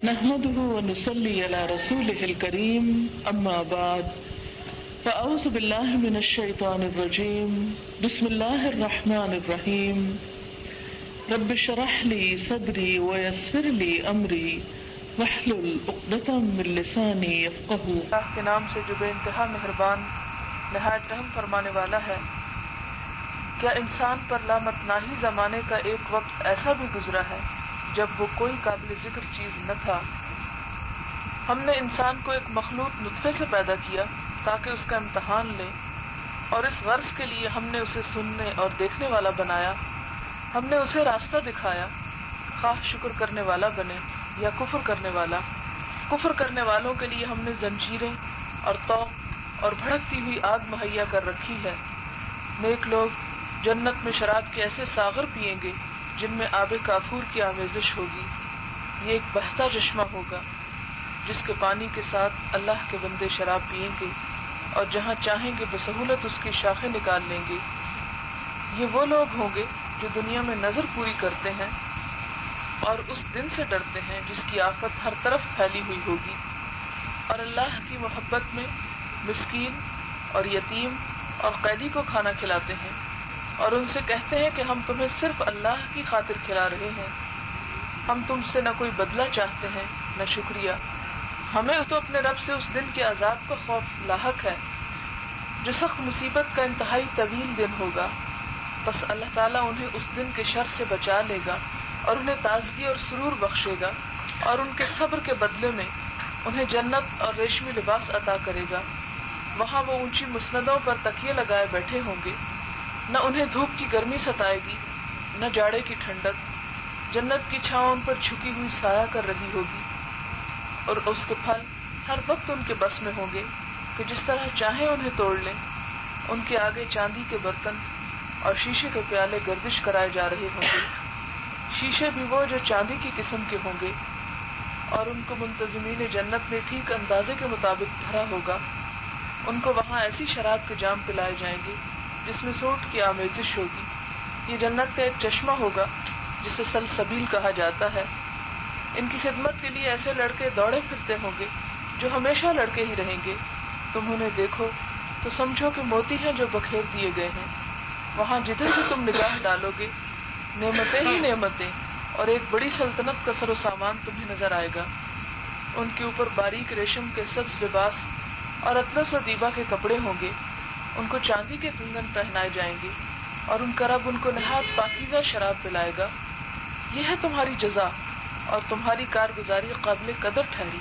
نحمده ونصلي على رسوله الكريم اما بعد فاعوذ بالله من الشيطان الرجيم بسم الله الرحمن الرحيم رب اشرح لي صدري ويسر لي امري واحلل عقدة من لساني يفقهوا. اللہ کے نام سے جو بے انتہا مہربان نہایت رحم فرمانے والا ہے. کیا انسان پر لامتناہی زمانے کا ایک وقت ایسا بھی گزرا ہے جب وہ کوئی قابل ذکر چیز نہ تھا؟ ہم نے انسان کو ایک مخلوط نطفے سے پیدا کیا تاکہ اس کا امتحان لیں، اور اس غرض کے لیے ہم نے اسے سننے اور دیکھنے والا بنایا. ہم نے اسے راستہ دکھایا، خواہ شکر کرنے والا بنے یا کفر کرنے والا. کفر کرنے والوں کے لیے ہم نے زنجیریں اور طوق اور بھڑکتی ہوئی آگ مہیا کر رکھی ہے. نیک لوگ جنت میں شراب کے ایسے ساغر پیئیں گے جن میں آب کافور کی آمیزش ہوگی. یہ ایک بہتا چشمہ ہوگا جس کے پانی کے ساتھ اللہ کے بندے شراب پیئیں گے، اور جہاں چاہیں گے بسہولت اس کی شاخیں نکال لیں گے. یہ وہ لوگ ہوں گے جو دنیا میں نظر پوری کرتے ہیں اور اس دن سے ڈرتے ہیں جس کی آفت ہر طرف پھیلی ہوئی ہوگی، اور اللہ کی محبت میں مسکین اور یتیم اور قیدی کو کھانا کھلاتے ہیں، اور ان سے کہتے ہیں کہ ہم تمہیں صرف اللہ کی خاطر کھلا رہے ہیں، ہم تم سے نہ کوئی بدلہ چاہتے ہیں نہ شکریہ. ہمیں تو اپنے رب سے اس دن کے عذاب کا خوف لاحق ہے جو سخت مصیبت کا انتہائی طویل دن ہوگا. بس اللہ تعالیٰ انہیں اس دن کے شر سے بچا لے گا اور انہیں تازگی اور سرور بخشے گا، اور ان کے صبر کے بدلے میں انہیں جنت اور ریشمی لباس عطا کرے گا. وہاں وہ اونچی مسندوں پر تکیے لگائے بیٹھے ہوں گے، نہ انہیں دھوپ کی گرمی ستائے گی نہ جاڑے کی ٹھنڈک. جنت کی چھاؤں ان پر جھکی ہوئی سایہ کر رہی ہوگی، اور اس کے پھل ہر وقت ان کے بس میں ہوں گے کہ جس طرح چاہیں انہیں توڑ لیں. ان کے آگے چاندی کے برتن اور شیشے کے پیالے گردش کرائے جا رہے ہوں گے. شیشے بھی وہ جو چاندی کی قسم کے ہوں گے، اور ان کو منتظمین جنت نے ٹھیک اندازے کے مطابق بھرا ہوگا. ان کو وہاں ایسی شراب کے جام پلائے جائیں گے جس میں سوٹ کی آمیزش ہوگی. یہ جنت کا ایک چشمہ ہوگا جسے سلسبیل کہا جاتا ہے. ان کی خدمت کے لیے ایسے لڑکے دوڑے پھرتے ہوں گے جو ہمیشہ لڑکے ہی رہیں گے. تم انہیں دیکھو تو سمجھو کہ موتی ہیں جو بکھیر دیے گئے ہیں. وہاں جدھر بھی تم نگاہ ڈالو گے نعمتیں ہی نعمتیں، اور ایک بڑی سلطنت کا سر و سامان تمہیں نظر آئے گا. ان کے اوپر باریک ریشم کے سبز لباس اور اطلس و دیبا کے کپڑے ہوں گے. ان کو چاندی کے کنگن پہنائے جائیں گے، اور ان کا رب ان کو نہایت پاکیزہ شراب پلائے گا. یہ ہے تمہاری جزا، اور تمہاری کارگزاری قابل قدر ٹھہری.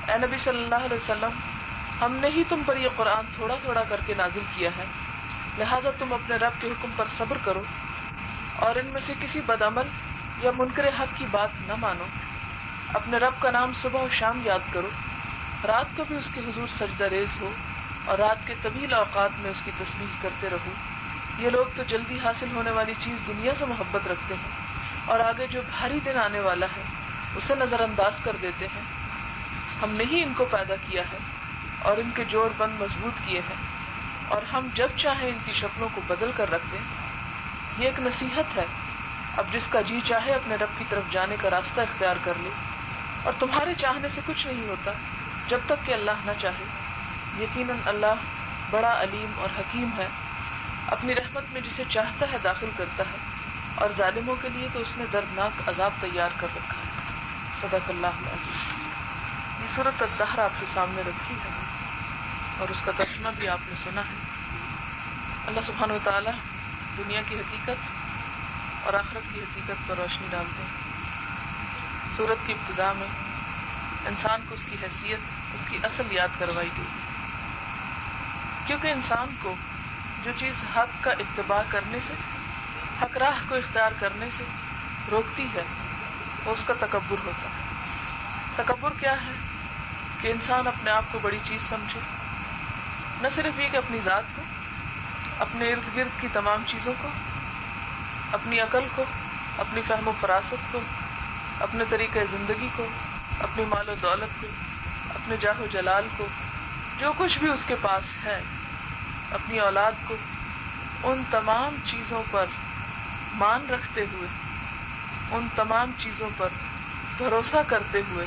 اے نبی صلی اللہ علیہ وسلم، ہم نے ہی تم پر یہ قرآن تھوڑا تھوڑا کر کے نازل کیا ہے، لہٰذا تم اپنے رب کے حکم پر صبر کرو، اور ان میں سے کسی بدعمل یا منکر حق کی بات نہ مانو. اپنے رب کا نام صبح و شام یاد کرو، رات کو بھی اس کے حضور سجدہ ریز ہو، اور رات کے طویل اوقات میں اس کی تسبیح کرتے رہو. یہ لوگ تو جلدی حاصل ہونے والی چیز دنیا سے محبت رکھتے ہیں، اور آگے جو بھاری دن آنے والا ہے اسے نظر انداز کر دیتے ہیں. ہم نے ہی ان کو پیدا کیا ہے اور ان کے جوڑ بند مضبوط کیے ہیں، اور ہم جب چاہیں ان کی شکلوں کو بدل کر رکھ دیں. یہ ایک نصیحت ہے. اب جس کا جی چاہے اپنے رب کی طرف جانے کا راستہ اختیار کر لے، اور تمہارے چاہنے سے کچھ نہیں ہوتا جب تک کہ اللہ نہ چاہے. یقیناً اللہ بڑا علیم اور حکیم ہے، اپنی رحمت میں جسے چاہتا ہے داخل کرتا ہے، اور ظالموں کے لیے تو اس نے دردناک عذاب تیار کر رکھا ہے. صدق اللہ العظیم. یہ سورۃ الدہر آپ کے سامنے رکھی ہے اور اس کا ترجمہ بھی آپ نے سنا ہے. اللہ سبحانہ و تعالی دنیا کی حقیقت اور آخرت کی حقیقت پر روشنی ڈالتے ہیں. سورت کی ابتدا میں انسان کو اس کی حیثیت، اس کی اصل یاد کروائی گئی، کیونکہ انسان کو جو چیز حق کا اتباع کرنے سے، حق راہ کو اختیار کرنے سے روکتی ہے وہ اس کا تکبر ہوتا ہے. تکبر کیا ہے؟ کہ انسان اپنے آپ کو بڑی چیز سمجھے. نہ صرف یہ کہ اپنی ذات کو، اپنے ارد گرد کی تمام چیزوں کو، اپنی عقل کو، اپنی فہم و فراست کو، اپنے طریقہ زندگی کو، اپنی مال و دولت کو، اپنے جاہ و جلال کو، جو کچھ بھی اس کے پاس ہے، اپنی اولاد کو، ان تمام چیزوں پر مان رکھتے ہوئے، ان تمام چیزوں پر بھروسہ کرتے ہوئے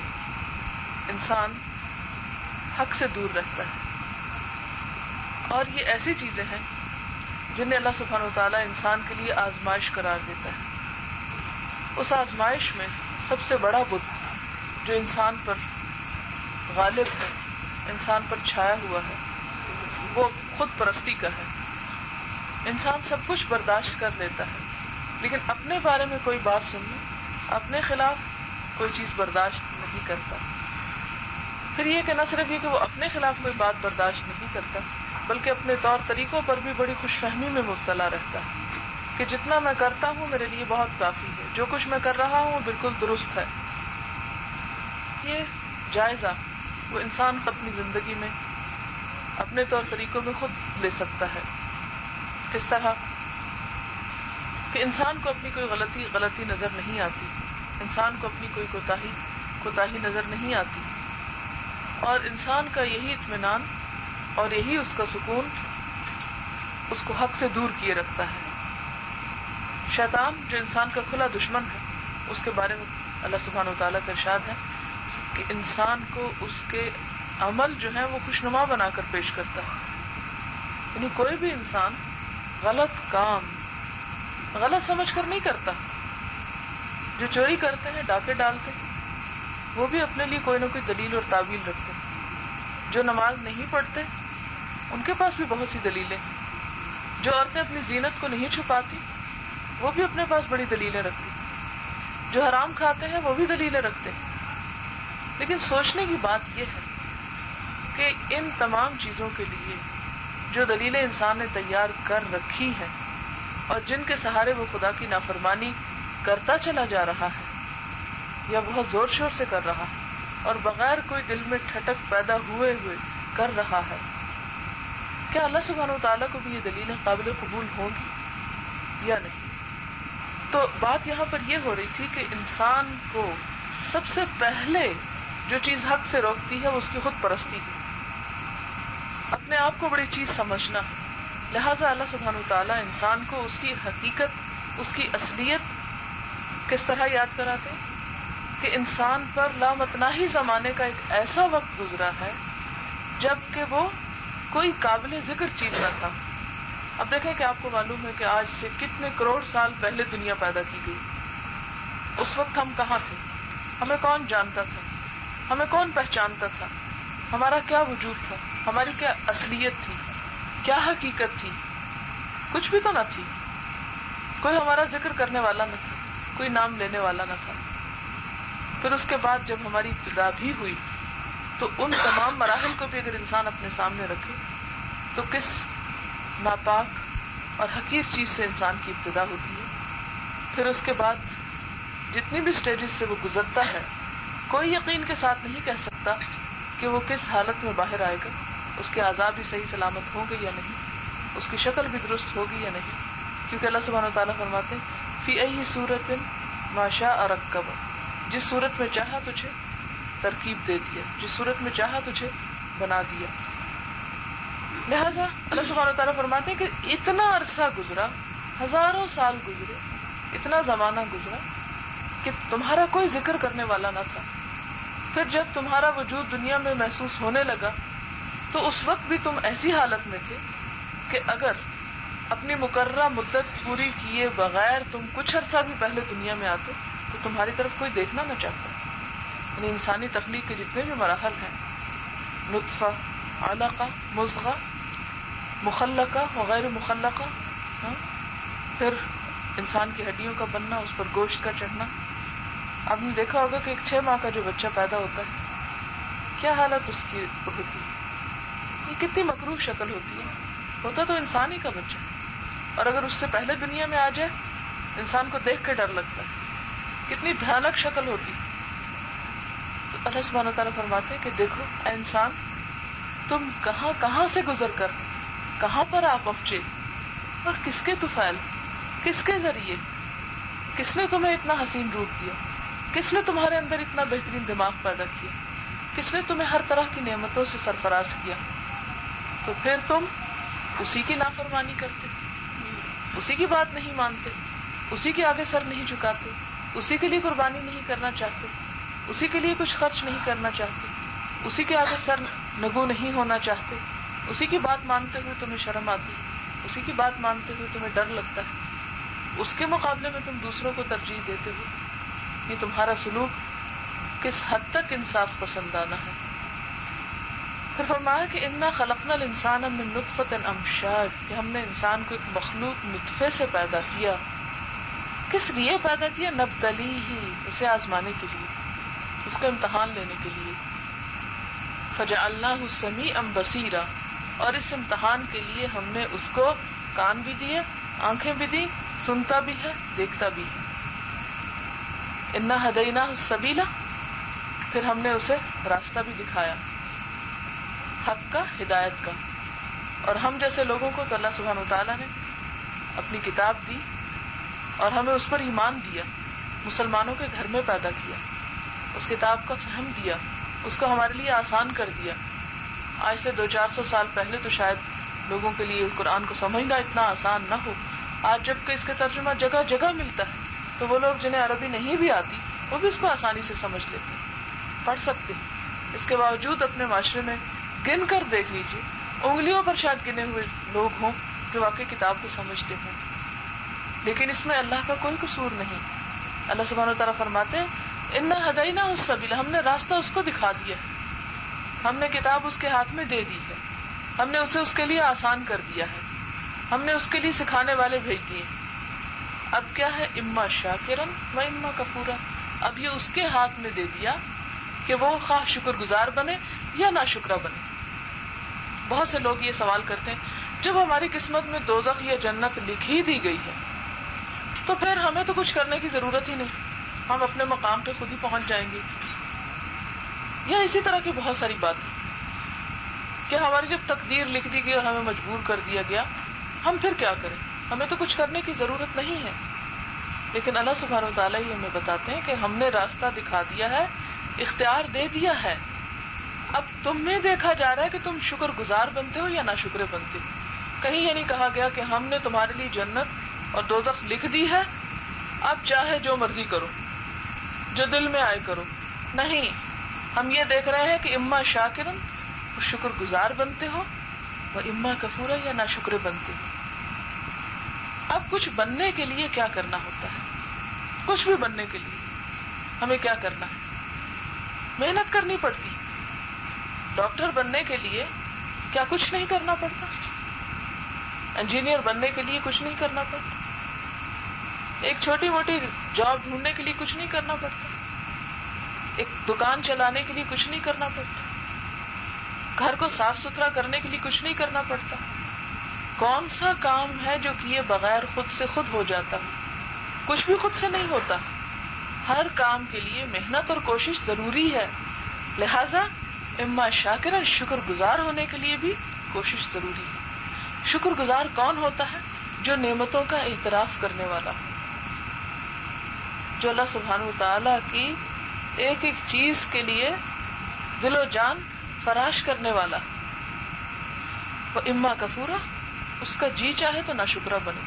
انسان حق سے دور رہتا ہے. اور یہ ایسی چیزیں ہیں جنہیں اللہ سبحانہ وتعالیٰ انسان کے لیے آزمائش قرار دیتا ہے. اس آزمائش میں سب سے بڑا بت جو انسان پر غالب ہے، انسان پر چھایا ہوا ہے، وہ خود پرستی کا ہے. انسان سب کچھ برداشت کر لیتا ہے لیکن اپنے بارے میں کوئی بات سننا، اپنے خلاف کوئی چیز برداشت نہیں کرتا. پھر یہ کہ نہ صرف یہ کہ وہ اپنے خلاف کوئی بات برداشت نہیں کرتا بلکہ اپنے طور طریقوں پر بھی بڑی خوش فہمی میں مبتلا رہتا ہے کہ جتنا میں کرتا ہوں میرے لیے بہت کافی ہے، جو کچھ میں کر رہا ہوں بالکل درست ہے. یہ جائزہ وہ انسان اپنی زندگی میں اپنے طور طریقوں میں خود لے سکتا ہے. کس طرح کہ انسان کو اپنی کوئی غلطی نظر نہیں آتی، انسان کو اپنی کوئی کوتاہی نظر نہیں آتی، اور انسان کا یہی اطمینان اور یہی اس کا سکون اس کو حق سے دور کیے رکھتا ہے. شیطان جو انسان کا کھلا دشمن ہے، اس کے بارے میں اللہ سبحانہ وتعالیٰ کا ارشاد ہے کہ انسان کو اس کے عمل جو ہے وہ خوشنما بنا کر پیش کرتا ہے. یعنی کوئی بھی انسان غلط کام غلط سمجھ کر نہیں کرتا. جو چوری کرتے ہیں، ڈاکے ڈالتے ہیں، وہ بھی اپنے لیے کوئی نہ کوئی دلیل اور تعویل رکھتے ہیں. جو نماز نہیں پڑھتے ان کے پاس بھی بہت سی دلیلیں ہیں. جو عورتیں اپنی زینت کو نہیں چھپاتی وہ بھی اپنے پاس بڑی دلیلیں رکھتی ہیں. جو حرام کھاتے ہیں وہ بھی دلیلیں رکھتے ہیں. لیکن سوچنے کی بات یہ ہے کہ ان تمام چیزوں کے لیے جو دلیلیں انسان نے تیار کر رکھی ہیں اور جن کے سہارے وہ خدا کی نافرمانی کرتا چلا جا رہا ہے یا بہت زور شور سے کر رہا ہے اور بغیر کوئی دل میں ٹھٹک پیدا ہوئے کر رہا ہے، کیا اللہ سبحانہ وتعالیٰ کو بھی یہ دلیلیں قابل قبول ہوں گی یا نہیں؟ تو بات یہاں پر یہ ہو رہی تھی کہ انسان کو سب سے پہلے جو چیز حق سے روکتی ہے وہ اس کی خود پرستی ہے، اپنے آپ کو بڑی چیز سمجھنا. لہٰذا اللہ سبحانہ وتعالیٰ انسان کو اس کی حقیقت، اس کی اصلیت کس طرح یاد کراتے ہیں کہ انسان پر لامتناہی زمانے کا ایک ایسا وقت گزرا ہے جب کہ وہ کوئی قابل ذکر چیز نہ تھا. اب دیکھیں کہ آپ کو معلوم ہے کہ آج سے کتنے کروڑ سال پہلے دنیا پیدا کی گئی. اس وقت ہم کہاں تھے؟ ہمیں کون جانتا تھا؟ ہمیں کون پہچانتا تھا؟ ہمارا کیا وجود تھا؟ ہماری کیا اصلیت تھی؟ کیا حقیقت تھی؟ کچھ بھی تو نہ تھی. کوئی ہمارا ذکر کرنے والا نہ تھا، کوئی نام لینے والا نہ تھا. پھر اس کے بعد جب ہماری ابتدا بھی ہوئی تو ان تمام مراحل کو بھی اگر انسان اپنے سامنے رکھے تو کس ناپاک اور حقیر چیز سے انسان کی ابتدا ہوتی ہے. پھر اس کے بعد جتنی بھی سٹیجز سے وہ گزرتا ہے کوئی یقین کے ساتھ نہیں کہہ سکتا کہ وہ کس حالت میں باہر آئے گا، اس کے اعضاء بھی صحیح سلامت ہوں گے یا نہیں، اس کی شکل بھی درست ہوگی یا نہیں. کیونکہ اللہ سبحانہ وتعالیٰ فرماتے ہیں فی ای صورت ما شاء رکب، جس صورت میں چاہا تجھے ترکیب دے دیا، جس صورت میں چاہا تجھے بنا دیا. لہذا اللہ سبحانہ وتعالیٰ فرماتے ہیں کہ اتنا عرصہ گزرا، ہزاروں سال گزرے، اتنا زمانہ گزرا کہ تمہارا کوئی ذکر کرنے والا نہ تھا. پھر جب تمہارا وجود دنیا میں محسوس ہونے لگا تو اس وقت بھی تم ایسی حالت میں تھے کہ اگر اپنی مقررہ مدت پوری کیے بغیر تم کچھ عرصہ بھی پہلے دنیا میں آتے تو تمہاری طرف کوئی دیکھنا نہ چاہتا. یعنی انسانی تخلیق کے جتنے بھی مراحل ہیں، نطفہ، علقہ، مضغہ، مخلقہ وغیر مخلقہ، پھر انسان کی ہڈیوں کا بننا، اس پر گوشت کا چڑھنا. آپ نے دیکھا ہوگا کہ ایک 6 ماہ کا جو بچہ پیدا ہوتا ہے کیا حالت اس کی ہوتی ہے، یہ کتنی مکروہ شکل ہوتی ہے. ہوتا تو انسان ہی کا بچہ، اور اگر اس سے پہلے دنیا میں آ جائے انسان کو دیکھ کے ڈر لگتا ہے، کتنی بھیانک شکل ہوتی. تو اللہ سبحانہ وتعالیٰ فرماتے ہیں کہ دیکھو اے انسان، تم کہاں کہاں سے گزر کر کہاں پر آ پہنچے، اور کس کے طفیل، کس کے ذریعے، کس نے تمہیں اتنا حسین روپ دیا، کس نے تمہارے اندر اتنا بہترین دماغ پیدا کیا، کس نے تمہیں ہر طرح کی نعمتوں سے سرفراز کیا. تو پھر تم اسی کی نافرمانی کرتے، اسی کی بات نہیں مانتے، اسی کے آگے سر نہیں جھکاتے، اسی کے لیے قربانی نہیں کرنا چاہتے. اسی کے لیے کچھ خرچ نہیں کرنا چاہتے، اسی کے آگے سر نگو نہیں ہونا چاہتے، اسی کی بات مانتے ہوئے تمہیں شرم آتی ہے، اسی کی بات مانتے ہوئے تمہیں ڈر لگتا ہے، اس کے مقابلے میں تم دوسروں کو ترجیح دیتے ہو، یہ تمہارا سلوک کس حد تک انصاف پسندانہ ہے۔ پھر فرمایا کہ انا خلقنا الانسان من نطفۃ امشاج، کہ ہم نے انسان کو ایک مخلوق نطفے سے پیدا کیا۔ کس لیے پیدا کیا؟ نبتلیہ، اسے آزمانے کے لیے، اس کا امتحان لینے کے لیے۔ فجعلناہ سمیعا بصیرا، اور اس امتحان کے لیے ہم نے اس کو کان بھی دیے، آنکھیں بھی دی، سنتا بھی ہے، دیکھتا بھی ہے۔ انا ہدیناہ السبیل، پھر ہم نے اسے راستہ بھی دکھایا، حق کا، ہدایت کا۔ اور ہم جیسے لوگوں کو تو اللہ سبحانہ وتعالیٰ نے اپنی کتاب دی اور ہمیں اس پر ایمان دیا، مسلمانوں کے گھر میں پیدا کیا، اس کتاب کا فہم دیا، اس کو ہمارے لیے آسان کر دیا۔ آج سے 200-400 سال پہلے تو شاید لوگوں کے لیے قرآن کو سمجھنا اتنا آسان نہ ہو۔ آج جب کہ اس کا ترجمہ جگہ جگہ ملتا ہے تو وہ لوگ جنہیں عربی نہیں بھی آتی وہ بھی اس کو آسانی سے سمجھ لیتے ہیں، پڑھ سکتے ہیں۔ اس کے باوجود اپنے معاشرے میں گن کر دیکھ لیجیے، انگلیوں پر شاید گنے ہوئے لوگ ہوں کہ واقعی کتاب کو سمجھتے ہوں، لیکن اس میں اللہ کا کوئی قصور نہیں۔ اللہ سبحانہ وتعالیٰ فرماتے ہیں انا ہدیناہ السبیل، ہم نے راستہ اس کو دکھا دیا ہے، ہم نے کتاب اس کے ہاتھ میں دے دی ہے، ہم نے اسے اس کے لیے آسان کر دیا ہے، ہم نے اس کے لیے سکھانے والے بھیج دیے۔ اب کیا ہے؟ اما شاکرن و اما کفورا، اب یہ اس کے ہاتھ میں دے دیا کہ وہ خواہ شکر گزار بنے یا ناشکرہ بنے۔ بہت سے لوگ یہ سوال کرتے ہیں جب ہماری قسمت میں دوزخ یا جنت لکھ ہی دی گئی ہے تو پھر ہمیں تو کچھ کرنے کی ضرورت ہی نہیں، ہم اپنے مقام پہ خود ہی پہنچ جائیں گے۔ یا اسی طرح کی بہت ساری باتیں کہ ہماری جب تقدیر لکھ دی گئی اور ہمیں مجبور کر دیا گیا، ہم پھر کیا کریں، ہمیں تو کچھ کرنے کی ضرورت نہیں ہے۔ لیکن اللہ سبحانہ وتعالیٰ ہی ہمیں بتاتے ہیں کہ ہم نے راستہ دکھا دیا ہے، اختیار دے دیا ہے، اب تمہیں دیکھا جا رہا ہے کہ تم شکر گزار بنتے ہو یا ناشکرے بنتے ہو۔ کہیں یہ نہیں کہا گیا کہ ہم نے تمہارے لیے جنت اور دوزخ لکھ دی ہے، اب چاہے جو مرضی کرو، جو دل میں آئے کرو، نہیں، ہم یہ دیکھ رہے ہیں کہ اما شاکرن، شکر گزار بنتے ہو، وہ اما کفورا، یا ناشکرے بنتے ہو۔ اب کچھ بننے کے لیے کیا کرنا ہوتا ہے؟ کچھ بھی بننے کے لیے ہمیں کیا کرنا ہے؟ محنت کرنی پڑتی۔ ڈاکٹر بننے کے لیے کیا کچھ نہیں کرنا پڑتا؟ انجینئر بننے کے لیے کچھ نہیں کرنا پڑتا؟ ایک چھوٹی موٹی جاب ڈھونڈنے کے لیے کچھ نہیں کرنا پڑتا؟ ایک دکان چلانے کے لیے کچھ نہیں کرنا پڑتا؟ گھر کو صاف ستھرا کرنے کے لیے کچھ نہیں کرنا پڑتا؟ کون سا کام ہے جو کیے بغیر خود سے خود ہو جاتا ہے؟ کچھ بھی خود سے نہیں ہوتا۔ ہر کام کے لیے محنت اور کوشش ضروری ہے، لہذا اما شاکرا، شکر گزار ہونے کے لیے بھی کوشش ضروری ہے۔ شکر گزار کون ہوتا ہے؟ جو نعمتوں کا اعتراف کرنے والا، جو اللہ سبحانہ وتعالیٰ کی ایک ایک چیز کے لیے دل و جان فراش کرنے والا۔ وہ اما کفورا، اس کا جی چاہے تو ناشکرہ بنے،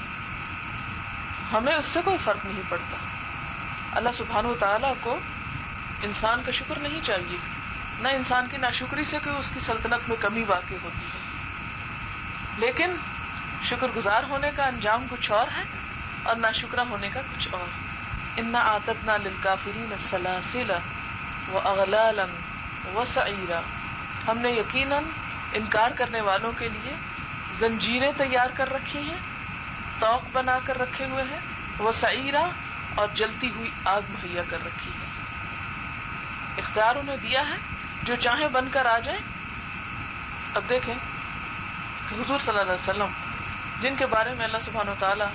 ہمیں اس سے کوئی فرق نہیں پڑتا۔ اللہ سبحانہ وتعالیٰ کو انسان کا شکر نہیں چاہیے، نہ انسان کی ناشکری سے کوئی اس کی سلطنت میں کمی واقع ہوتی ہے، لیکن شکر گزار ہونے کا انجام کچھ اور ہے اور ناشکرہ ہونے کا کچھ اور۔ انا اعتدنا للکافرین سلاسل واغلالا وسعیرا، ہم نے یقیناً انکار کرنے والوں کے لیے زنجیریں تیار کر رکھی ہیں، طوق بنا کر رکھے ہوئے ہیں، وسعیرا، اور جلتی ہوئی آگ مہیا کر رکھی ہے۔ اختیار انہیں دیا ہے، جو چاہیں بن کر آ جائیں۔ اب دیکھیں کہ حضور صلی اللہ علیہ وسلم جن کے بارے میں اللہ سبحانہ وتعالیٰ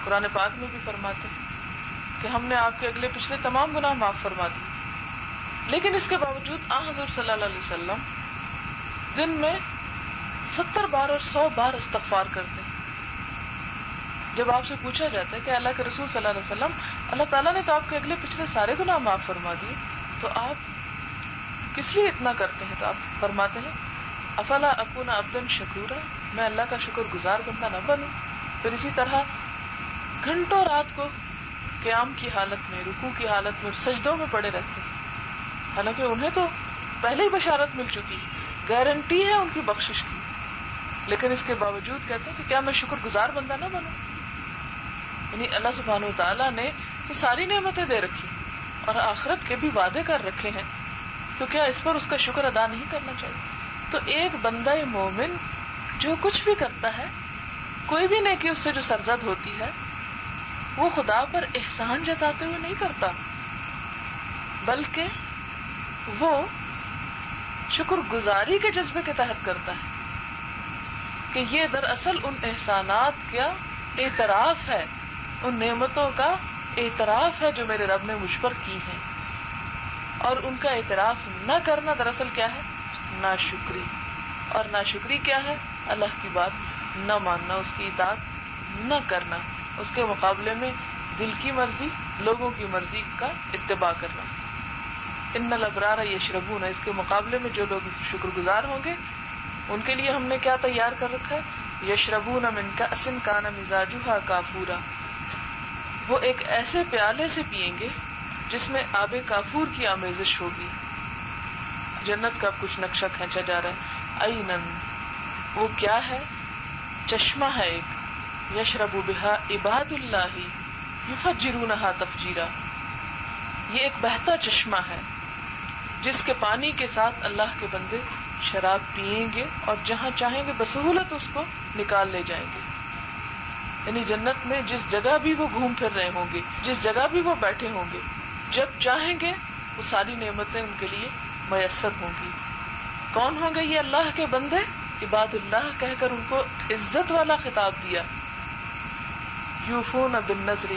قرآن پاک میں بھی فرماتے ہیں کہ ہم نے آپ کے اگلے پچھلے تمام گناہ معاف فرما دیے، لیکن اس کے باوجود حضور صلی اللہ علیہ وسلم دن میں 70 بار اور 100 بار استغفار کرتے ہیں۔ جب آپ سے پوچھا جاتا ہے کہ اللہ کے رسول صلی اللہ علیہ وسلم، اللہ تعالیٰ نے تو آپ کے اگلے پچھلے سارے گناہ معاف فرما دیے، تو آپ کس لیے اتنا کرتے ہیں؟ تو آپ فرماتے ہیں افلا اکون عبدا شکورا، میں اللہ کا شکر گزار بندہ نہ بنوں؟ پھر اسی طرح گھنٹوں رات کو قیام کی حالت میں، رکوع کی حالت میں، سجدوں میں پڑے رہتے ہیں، حالانکہ انہیں تو پہلے ہی بشارت مل چکی، گارنٹی ہے ان کی بخشش کی، لیکن اس کے باوجود کہتے ہیں کہ کیا میں شکر گزار بندہ نہ بنوں؟ یعنی اللہ سبحانہ وتعالیٰ نے تو ساری نعمتیں دے رکھی اور آخرت کے بھی وعدے کر رکھے ہیں، تو کیا اس پر اس کا شکر ادا نہیں کرنا چاہیے؟ تو ایک بندہ مومن جو کچھ بھی کرتا ہے، کوئی بھی نیکی اس سے جو سرزد ہوتی ہے، وہ خدا پر احسان جتاتے ہوئے نہیں کرتا، بلکہ وہ شکر گزاری کے جذبے کے تحت کرتا ہے کہ یہ دراصل ان احسانات کا اعتراف ہے، ان نعمتوں کا اعتراف ہے جو میرے رب نے مجھ پر کی ہیں، اور ان کا اعتراف نہ کرنا دراصل کیا ہے؟ ناشکری. اور ناشکری کیا ہے؟ اللہ کی بات نہ ماننا، اس کی اطاعت نہ کرنا، اس کے مقابلے میں دل کی مرضی، لوگوں کی مرضی کا اتباع کرنا. ان الابرار یشربون، اس کے مقابلے میں جو لوگ شکر گزار ہوں گے ان کے لیے ہم نے کیا تیار کر رکھا ہے؟ یشربون من کأس کان مزاجها کافورا، وہ ایک ایسے پیالے سے پیئیں گے جس میں آب کافور کی آمیزش ہوگی. جنت کا کچھ نقشہ کھینچا جا رہا ہے. عینن، وہ کیا ہے؟ چشمہ ہے ایک، یشرب بہا عباد اللہ یفجرونہا تفجیرا، یہ ایک بہتا چشمہ ہے جس کے پانی کے ساتھ اللہ کے بندے شراب پیئیں گے اور جہاں چاہیں گے بسہولت اس کو نکال لے جائیں گے. یعنی جنت میں جس جگہ بھی وہ گھوم پھر رہے ہوں گے، جس جگہ بھی وہ بیٹھے ہوں گے، جب چاہیں گے وہ ساری نعمتیں ان کے لیے میسر ہوں گی. کون ہوں گے یہ اللہ کے بندے؟ عباد اللہ کہہ کر ان کو عزت والا خطاب دیا. یوفون بالنذر،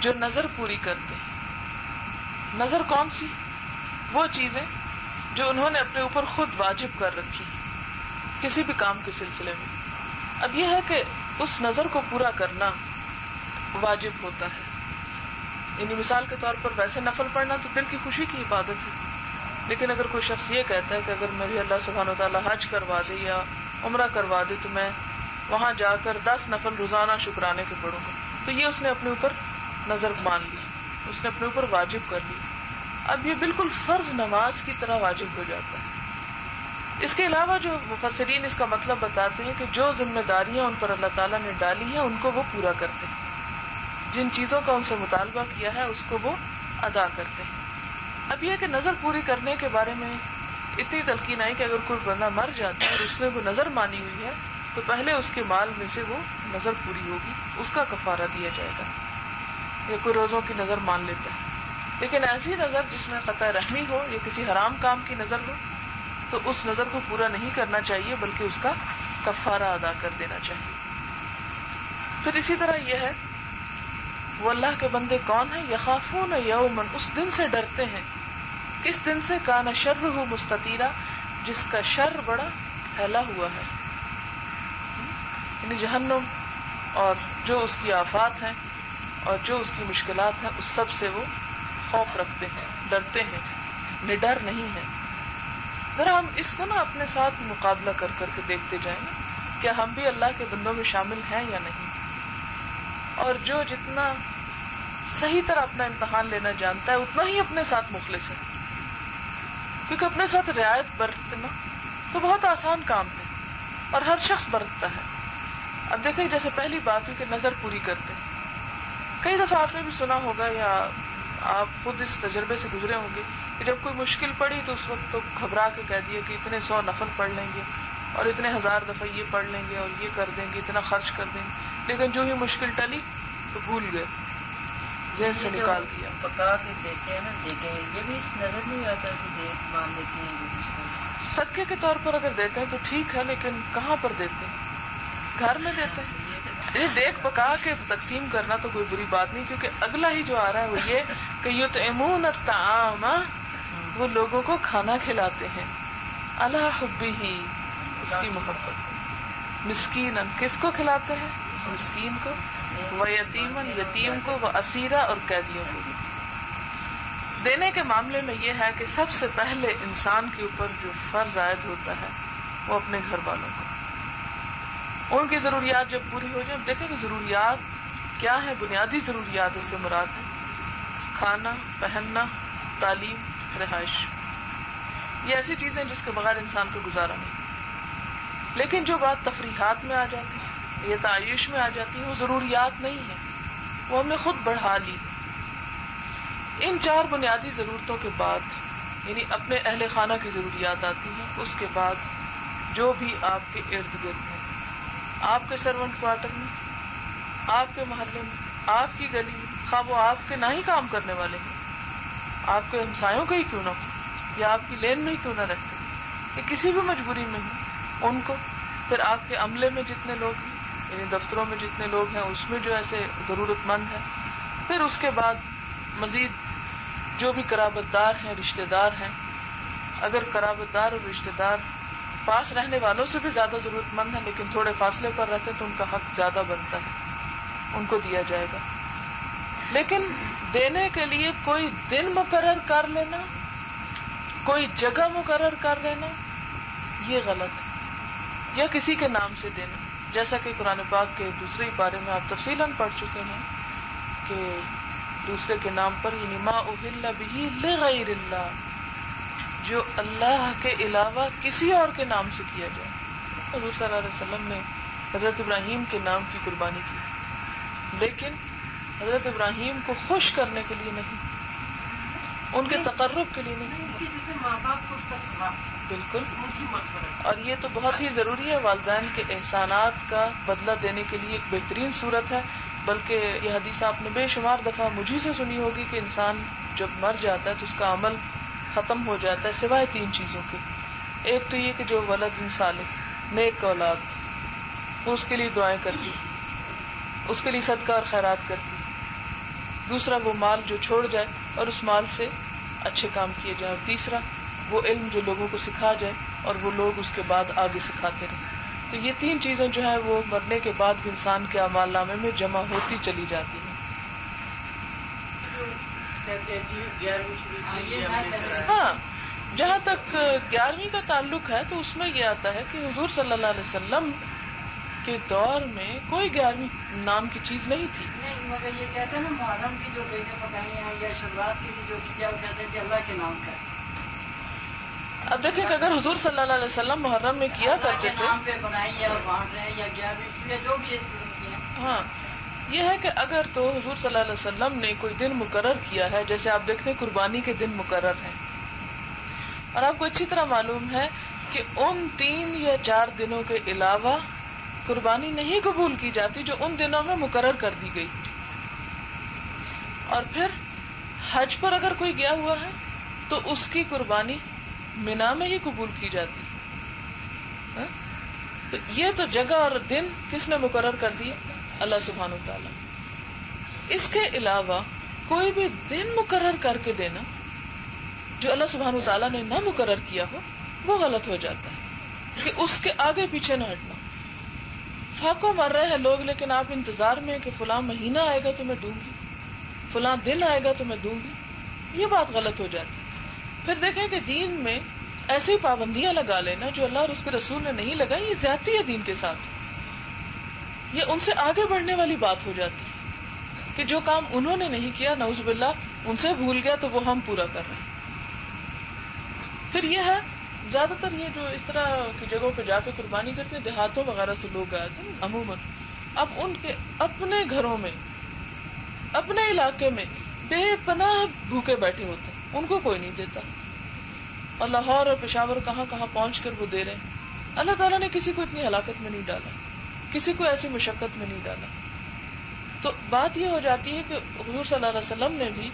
جو نظر پوری کرتے ہیں. نظر کون سی؟ وہ چیزیں جو انہوں نے اپنے اوپر خود واجب کر رکھی کسی بھی کام کے سلسلے میں. اب یہ ہے کہ اس نظر کو پورا کرنا واجب ہوتا ہے. یعنی مثال کے طور پر ویسے نفل پڑھنا تو دل کی خوشی کی عبادت ہے، لیکن اگر کوئی شخص یہ کہتا ہے کہ اگر مجھے اللہ سبحانہ وتعالیٰ حج کروا دے یا عمرہ کروا دے تو میں وہاں جا کر 10 نفل روزانہ شکرانے کے پڑھوں گا، تو یہ اس نے اپنے اوپر نظر مان لی، اس نے اپنے اوپر واجب کر لی. اب یہ بالکل فرض نماز کی طرح واجب ہو جاتا ہے. اس کے علاوہ جو مفسرین اس کا مطلب بتاتے ہیں کہ جو ذمہ داریاں ان پر اللہ تعالیٰ نے ڈالی ہیں ان کو وہ پورا کرتے ہیں، جن چیزوں کا ان سے مطالبہ کیا ہے اس کو وہ ادا کرتے ہیں. اب یہ کہ نظر پوری کرنے کے بارے میں اتنی تلقین آئی کہ اگر کوئی بندہ مر جاتا ہے اور اس نے وہ نظر مانی ہوئی ہے تو پہلے اس کے مال میں سے وہ نظر پوری ہوگی، اس کا کفارہ دیا جائے گا. یا کوئی روزوں کی نظر مان لیتا ہے، لیکن ایسی نظر جس میں قطع رحمی ہو یا کسی حرام کام کی نظر ہو تو اس نظر کو پورا نہیں کرنا چاہیے بلکہ اس کا کفارہ ادا کر دینا چاہیے. پھر اسی طرح یہ ہے وہ اللہ کے بندے کون ہیں؟ یخافون یوما، اس دن سے ڈرتے ہیں. کس دن سے؟ کان شرہ مستطیرا، جس کا شر بڑا پھیلا ہوا ہے. یعنی جہنم اور جو اس کی آفات ہیں اور جو اس کی مشکلات ہیں اس سب سے وہ خوف رکھتے ہیں، ڈرتے ہیں، نڈر نہیں ہیں. ذرا ہم اس کا نا اپنے ساتھ مقابلہ کر کر کے دیکھتے جائیں کیا ہم بھی اللہ کے بندوں میں شامل ہیں یا نہیں. اور جو جتنا صحیح طرح اپنا امتحان لینا جانتا ہے اتنا ہی اپنے ساتھ مخلص ہے، کیونکہ اپنے ساتھ رعایت برتنا تو بہت آسان کام ہے اور ہر شخص برتتا ہے. اب دیکھیں جیسے پہلی بات ہوئی کہ نظر پوری کرتے ہیں. کئی دفعہ آپ نے بھی سنا ہوگا یا آپ خود اس تجربے سے گزرے ہوں گے کہ جب کوئی مشکل پڑی تو اس وقت تو گھبرا کے کہہ دیا کہ اتنے 100 نفل پڑھ لیں گے اور اتنے 1000 دفعہ یہ پڑھ لیں گے اور یہ کر دیں گے، اتنا خرچ کر دیں گے، لیکن جو ہی مشکل ٹلی تو بھول گئے، ذہن سے نکال دیا. پکا کے دیتے ہیں نا، دیتے ہیں، یہ بھی اس نظر نہیں آتا کہ دیکھ مان لیتے ہیں. صدقے کے طور پر اگر دیتے ہیں تو ٹھیک ہے، لیکن کہاں پر دیتے ہیں؟ گھر میں دیتے ہیں. یہ دیکھ پکا کے تقسیم کرنا تو کوئی بری بات نہیں، کیونکہ اگلا ہی جو آ رہا ہے وہ یہ کہ یطعمون الطعام، وہ لوگوں کو کھانا کھلاتے ہیں، علی حبہ، اس کی محبت. مسکیناً، کس کو کھلاتے ہیں؟ مسکین کو، و یتیماً، یتیم کو، و اسیرا، اور قیدیوں کو. دینے کے معاملے میں یہ ہے کہ سب سے پہلے انسان کے اوپر جو فرض عائد ہوتا ہے وہ اپنے گھر والوں کو، ان کی ضروریات جب پوری ہو جائیں. دیکھیں کہ ضروریات کیا ہے، بنیادی ضروریات اس سے مراد ہے کھانا، پہننا، تعلیم، رہائش. یہ ایسی چیزیں جس کے بغیر انسان کو گزارا نہیں. لیکن جو بات تفریحات میں آ جاتی ہے، یہ تعیش میں آ جاتی ہے، وہ ضروریات نہیں ہے، وہ ہم نے خود بڑھا لی. ان 4 بنیادی ضرورتوں کے بعد یعنی اپنے اہل خانہ کی ضروریات آتی ہیں. اس کے بعد جو بھی آپ کے ارد گرد ہیں، آپ کے سرونٹ کوارٹر میں، آپ کے محلے میں، آپ کی گلی میں، خواہ وہ آپ کے نہ ہی کام کرنے والے ہیں، آپ کے ہمسایوں کا ہی کیوں نہ ہو یا آپ کی لین میں ہی کیوں نہ رہتے کہ کسی بھی مجبوری میں ہو، ان کو، پھر آپ کے عملے میں جتنے لوگ ہیں یعنی دفتروں میں جتنے لوگ ہیں اس میں جو ایسے ضرورت مند ہیں، پھر اس کے بعد مزید جو بھی قرابت دار ہیں، رشتہ دار ہیں. اگر قرابت دار اور رشتہ دار پاس رہنے والوں سے بھی زیادہ ضرورت مند ہیں لیکن تھوڑے فاصلے پر رہتے ہیں تو ان کا حق زیادہ بنتا ہے، ان کو دیا جائے گا. لیکن دینے کے لیے کوئی دن مقرر کر لینا، کوئی جگہ مقرر کر لینا، یہ غلط ہے. یا کسی کے نام سے دینا، جیسا کہ قرآن پاک کے دوسرے پارے میں آپ تفصیلاً پڑھ چکے ہیں کہ دوسرے کے نام پر یعنی ما اہل بہ لغیر اللہ، جو اللہ کے علاوہ کسی اور کے نام سے کیا جائے. حضور صلی اللہ علیہ وسلم نے حضرت ابراہیم کے نام کی قربانی کی، لیکن حضرت ابراہیم کو خوش کرنے کے لیے نہیں، ان کے تقرب کے لیے نہیں، جیسے ماں باپ کو اس کا ثواب، بالکل. ان کی مغفرت. اور یہ تو بہت ہی ضروری ہے، والدین کے احسانات کا بدلہ دینے کے لیے ایک بہترین صورت ہے. بلکہ یہ حدیث آپ نے بے شمار دفعہ مجھی سے سنی ہوگی کہ انسان جب مر جاتا ہے تو اس کا عمل ختم ہو جاتا ہے سوائے 3 چیزوں کے. ایک تو یہ کہ جو ولد صالح، نیک اولاد، وہ اس کے لیے دعائیں کرتی، اس کے لیے صدقہ اور خیرات کرتی. دوسرا وہ مال جو چھوڑ جائے اور اس مال سے اچھے کام کیے جائیں. اور تیسرا وہ علم جو لوگوں کو سکھا جائے اور وہ لوگ اس کے بعد آگے سکھاتے رہیں. تو یہ 3 چیزیں جو ہیں وہ مرنے کے بعد بھی انسان کے اعمال نامے میں جمع ہوتی چلی جاتی ہیں. ہاں، جہاں تک 11ویں کا تعلق ہے تو اس میں یہ آتا ہے کہ حضور صلی اللہ علیہ وسلم کے دور میں کوئی 11ویں نام کی چیز نہیں تھی. نہیں، مگر یہ کہتے ہیں نا محرم کی جو دینے پکائی ہیں یا شروعات کی جو کیا وہ کہتے ہیں کہ اللہ کے نام کا. اب دیکھیں کہ اگر حضور صلی اللہ علیہ وسلم محرم میں کیا کرتے تھے، نام پہ بنائی ہے اور بانٹ رہے ہیں یا 11ویں یا جو بھی ہے. ہاں یہ ہے کہ اگر تو حضور صلی اللہ علیہ وسلم نے کوئی دن مقرر کیا ہے، جیسے آپ دیکھتے ہیں قربانی کے دن مقرر ہیں، اور آپ کو اچھی طرح معلوم ہے کہ ان 3 یا 4 دنوں کے علاوہ قربانی نہیں قبول کی جاتی جو ان دنوں میں مقرر کر دی گئی. اور پھر حج پر اگر کوئی گیا ہوا ہے تو اس کی قربانی مینا میں ہی قبول کی جاتی. تو یہ تو جگہ اور دن کس نے مقرر کر دی؟ اللہ سبحانہ و تعالی. اس کے علاوہ کوئی بھی دن مقرر کر کے دینا جو اللہ سبحانہ و تعالی نے نہ مقرر کیا ہو وہ غلط ہو جاتا ہے کہ اس کے آگے پیچھے نہ ہٹنا. فاقوں مر رہے ہیں لوگ لیکن آپ انتظار میں کہ فلاں مہینہ آئے گا تو میں دوں گی، فلاں دن آئے گا تو میں دوں گی، یہ بات غلط ہو جاتی. پھر دیکھیں کہ دین میں ایسی پابندیاں لگا لینا جو اللہ اور اس کے رسول نے نہیں لگائی، یہ زیادتی ہے دین کے ساتھ. یہ ان سے آگے بڑھنے والی بات ہو جاتی ہے کہ جو کام انہوں نے نہیں کیا نعوذ باللہ ان سے بھول گیا تو وہ ہم پورا کر رہے ہیں. پھر یہ ہے زیادہ تر یہ جو اس طرح کی جگہوں پہ جا کے قربانی کرتے ہیں، دیہاتوں وغیرہ سے لوگ آئے تھے عموماً، اب ان کے اپنے گھروں میں اپنے علاقے میں بے پناہ بھوکے بیٹھے ہوتے ہیں، ان کو کوئی نہیں دیتا، اور لاہور اور پشاور کہاں کہاں پہنچ کر وہ دے رہے ہیں. اللہ تعالیٰ نے کسی کو اتنی ہلاکت میں نہیں ڈالا، کسی کو ایسی مشقت میں نہیں ڈالا. تو بات یہ ہو جاتی ہے کہ حضور صلی اللہ علیہ وسلم نے بھی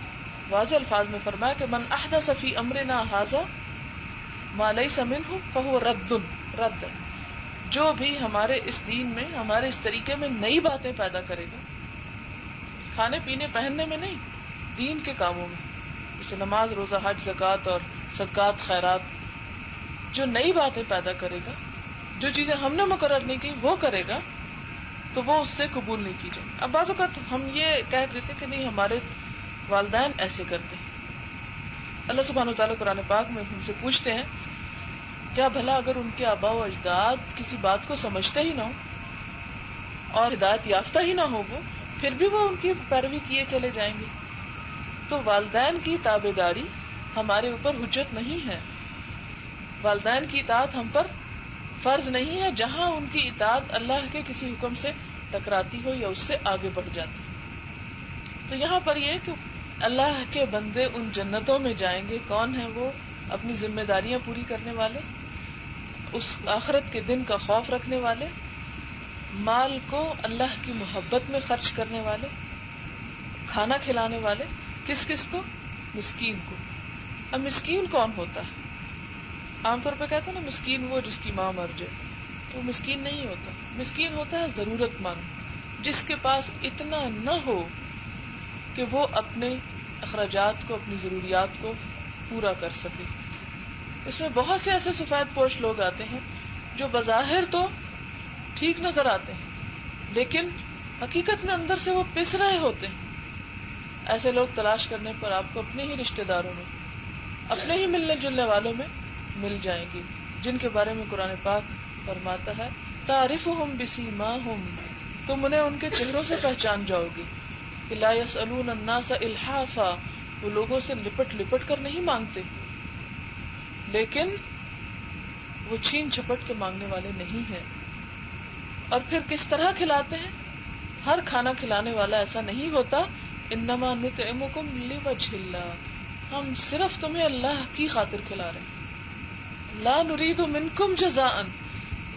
واضح الفاظ میں فرمایا کہ من احدث فی امرنا ھذا ما لیس منہ فہو رد. جو بھی ہمارے اس دین میں، ہمارے اس طریقے میں نئی باتیں پیدا کرے گا، کھانے پینے پہننے میں نہیں، دین کے کاموں میں، جیسے نماز، روزہ، حج، زکوٰۃ اور صدقات، خیرات، جو نئی باتیں پیدا کرے گا، جو چیزیں ہم نے مقرر نہیں کی وہ کرے گا تو وہ اس سے قبول نہیں کی جائے. اب بعض اوقات ہم یہ کہہ دیتے کہ نہیں ہمارے والدین ایسے کرتے ہیں. اللہ سبحانہ و تعالیٰ قرآن پاک میں ہم سے پوچھتے ہیں کیا بھلا اگر ان کے آباء و اجداد کسی بات کو سمجھتے ہی نہ ہو اور ہدایت یافتہ ہی نہ ہو، وہ پھر بھی وہ ان کی پیروی کیے چلے جائیں گے. تو والدین کی تابعداری ہمارے اوپر حجت نہیں ہے. والدین کی اطاعت ہم پر فرض نہیں ہے جہاں ان کی اطاعت اللہ کے کسی حکم سے ٹکراتی ہو یا اس سے آگے بڑھ جاتی. تو یہاں پر یہ کہ اللہ کے بندے ان جنتوں میں جائیں گے. کون ہیں وہ؟ اپنی ذمہ داریاں پوری کرنے والے، اس آخرت کے دن کا خوف رکھنے والے، مال کو اللہ کی محبت میں خرچ کرنے والے، کھانا کھلانے والے. کس کس کو؟ مسکین کو. اب مسکین کون ہوتا ہے؟ عام طور پہ کہتے ہیں نا مسکین وہ جس کی ماں مر جائے، تو وہ مسکین نہیں ہوتا. مسکین ہوتا ہے ضرورت مند، جس کے پاس اتنا نہ ہو کہ وہ اپنے اخراجات کو، اپنی ضروریات کو پورا کر سکے. اس میں بہت سے ایسے سفید پوش لوگ آتے ہیں جو بظاہر تو ٹھیک نظر آتے ہیں لیکن حقیقت میں اندر سے وہ پس رہے ہوتے ہیں. ایسے لوگ تلاش کرنے پر آپ کو اپنے ہی رشتہ داروں میں، اپنے ہی ملنے جلنے والوں میں مل جائیں گے، جن کے بارے میں قرآن پاک فرماتا ہے تعرفہم بسیماہم، تم انہیں ان کے چہروں سے پہچان جاؤ گے. کہ لا یسألون الناس الحافا، وہ لوگوں سے لپٹ لپٹ کر نہیں مانگتے، لیکن وہ چھین چھپٹ کے مانگنے والے نہیں ہیں. اور پھر کس طرح کھلاتے ہیں؟ ہر کھانا کھلانے والا ایسا نہیں ہوتا. انما نطعمکم لوجہ اللہ، ہم صرف تمہیں اللہ کی خاطر کھلا رہے ہیں. لا نرید منکم جزاء،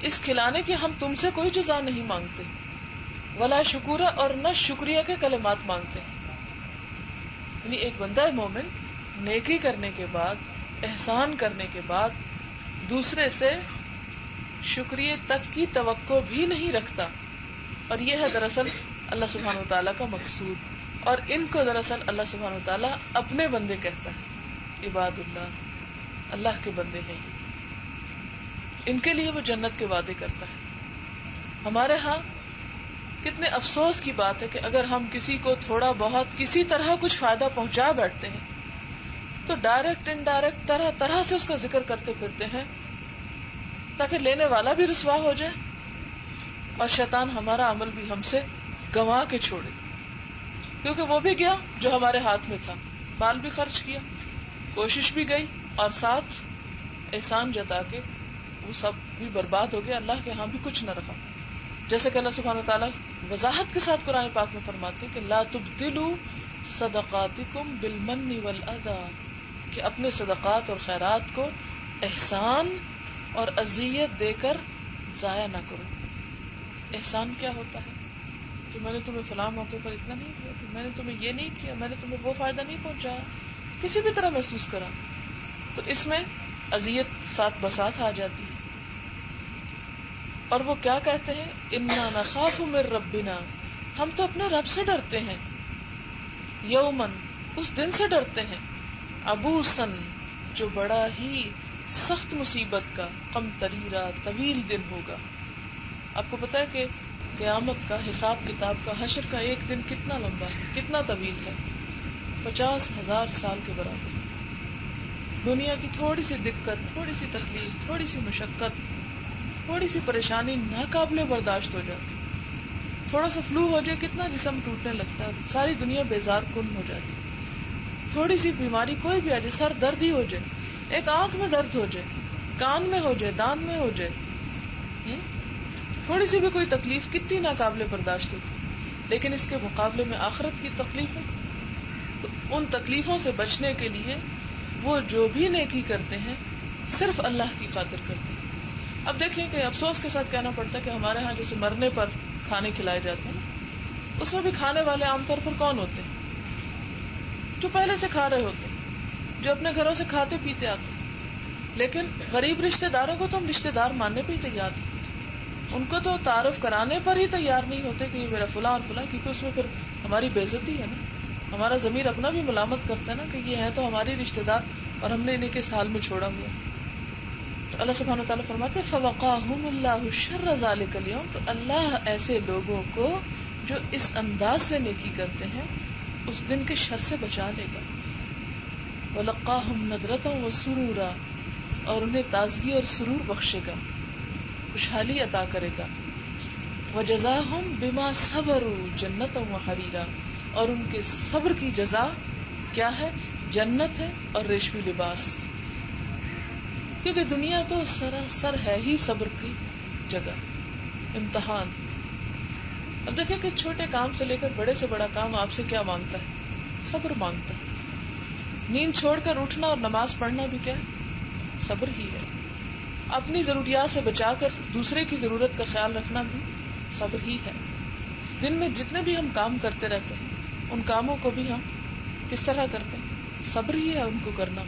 اس کھلانے کے ہم تم سے کوئی جزا نہیں مانگتے. ولا شکورا، اور نہ شکریہ کے کلمات مانگتے ہیں. یعنی ایک بندہ مومن نیکی کرنے کے بعد، احسان کرنے کے بعد دوسرے سے شکریہ تک کی توقع بھی نہیں رکھتا. اور یہ ہے دراصل اللہ سبحانہ وتعالیٰ کا مقصود. اور ان کو دراصل اللہ سبحانہ وتعالیٰ اپنے بندے کہتا ہے، عباد اللہ، اللہ کے بندے ہیں. ان کے لیے وہ جنت کے وعدے کرتا ہے. ہمارے ہاں کتنے افسوس کی بات ہے کہ اگر ہم کسی کو تھوڑا بہت کسی طرح کچھ فائدہ پہنچا بیٹھتے ہیں تو ڈائریکٹ انڈائریکٹ طرح طرح سے اس کا ذکر کرتے پھرتے ہیں تاکہ لینے والا بھی رسوا ہو جائے اور شیطان ہمارا عمل بھی ہم سے گنوا کے چھوڑے. کیونکہ وہ بھی گیا جو ہمارے ہاتھ میں تھا، مال بھی خرچ کیا، کوشش بھی گئی، اور ساتھ احسان جتا کے وہ سب بھی برباد ہو گیا. اللہ کے ہاں بھی کچھ نہ رہا. جیسے کہ اللہ سبحانہ وتعالیٰ وضاحت کے ساتھ قرآن پاک میں فرماتے ہیں کہ لا تبطلوا صدقاتکم بالمن والاذی، کہ اپنے صدقات اور خیرات کو احسان اور اذیت دے کر ضائع نہ کرو. احسان کیا ہوتا ہے؟ کہ میں نے تمہیں فلاں موقع پر اتنا نہیں کیا، کہ میں نے تمہیں یہ نہیں کیا، میں نے تمہیں وہ فائدہ نہیں پہنچایا، کسی بھی طرح محسوس کرا، تو اس میں اذیت ساتھ بساتھ آ جاتی ہے. اور وہ کیا کہتے ہیں؟ انا نخاف من ربنا، ہم تو اپنے رب سے ڈرتے ہیں. یومن، اس دن سے ڈرتے ہیں. عبوسن، جو بڑا ہی سخت مصیبت کا، قمطریرا، طویل دن ہوگا. آپ کو پتا ہے کہ قیامت کا حساب کتاب کا، حشر کا ایک دن کتنا لمبا ہے، کتنا طویل ہے؟ 50,000 سال کے برابر. دنیا کی تھوڑی سی دقت، تھوڑی سی تکلیف، تھوڑی سی مشقت، تھوڑی سی پریشانی ناقابل برداشت ہو جاتی. تھوڑا سا فلو ہو جائے کتنا جسم ٹوٹنے لگتا ہے، ساری دنیا بیزار کن ہو جاتی. تھوڑی سی بیماری کوئی بھی آ جائے، سر درد ہی ہو جائے، ایک آنکھ میں درد ہو جائے، کان میں ہو جائے، دانت میں ہو جائے، تھوڑی سی بھی کوئی تکلیف کتنی ناقابل برداشت ہوتی. لیکن اس کے مقابلے میں آخرت کی تکلیفیں، تو ان تکلیفوں سے بچنے کے لیے وہ جو بھی نیکی کرتے ہیں صرف اللہ کی خاطر کرتے ہیں. اب دیکھیں کہ افسوس کے ساتھ کہنا پڑتا ہے کہ ہمارے ہاں جیسے مرنے پر کھانے کھلائے جاتے ہیں، اس میں بھی کھانے والے عام طور پر کون ہوتے ہیں؟ جو پہلے سے کھا رہے ہوتے ہیں، جو اپنے گھروں سے کھاتے پیتے آتے ہیں. لیکن غریب رشتہ داروں کو تو ہم رشتہ دار ماننے پہ ہی تیار نہیں، ان کو تو تعارف کرانے پر ہی تیار نہیں ہوتے کہ یہ میرا فلاں اور فلاں، کیونکہ اس میں پھر ہماری بے عزتی ہے نا. ہمارا ضمیر اپنا بھی ملامت کرتا ہے نا کہ یہ ہے تو ہماری رشتہ دار اور ہم نے انہیں کس حال میں چھوڑا ہوا. تو اللہ سبحانہ وتعالیٰ فرماتے ہیں فوقاہم اللہ شر ذلک اليوم، تو اللہ ایسے لوگوں کو جو اس انداز سے نیکی کرتے ہیں اس دن کے شر سے بچا لے گا. وَلَقَّاهُمْ نَضْرَةً وَسُرُورًا، اور انہیں تازگی اور سرور بخشے گا، خوشحالی عطا کرے گا. وَجَزَاهُمْ بِمَا صَبَرُوا جَنَّةً وَحَرِيرًا، اور ان کے صبر کی جزا کیا ہے؟ جنت ہے اور ریشمی لباس. کیونکہ دنیا تو سراسر ہے ہی صبر کی جگہ، امتحان. اب دیکھیں کہ چھوٹے کام سے لے کر بڑے سے بڑا کام آپ سے کیا مانگتا ہے؟ صبر مانگتا ہے. نیند چھوڑ کر اٹھنا اور نماز پڑھنا بھی کیا ہے؟ صبر ہی ہے. اپنی ضروریات سے بچا کر دوسرے کی ضرورت کا خیال رکھنا بھی صبر ہی ہے. دن میں جتنے بھی ہم کام کرتے رہتے ہیں ان کاموں کو بھی ہم کس طرح کرتے ہیں؟ صبر ہی ہے ان کو کرنا.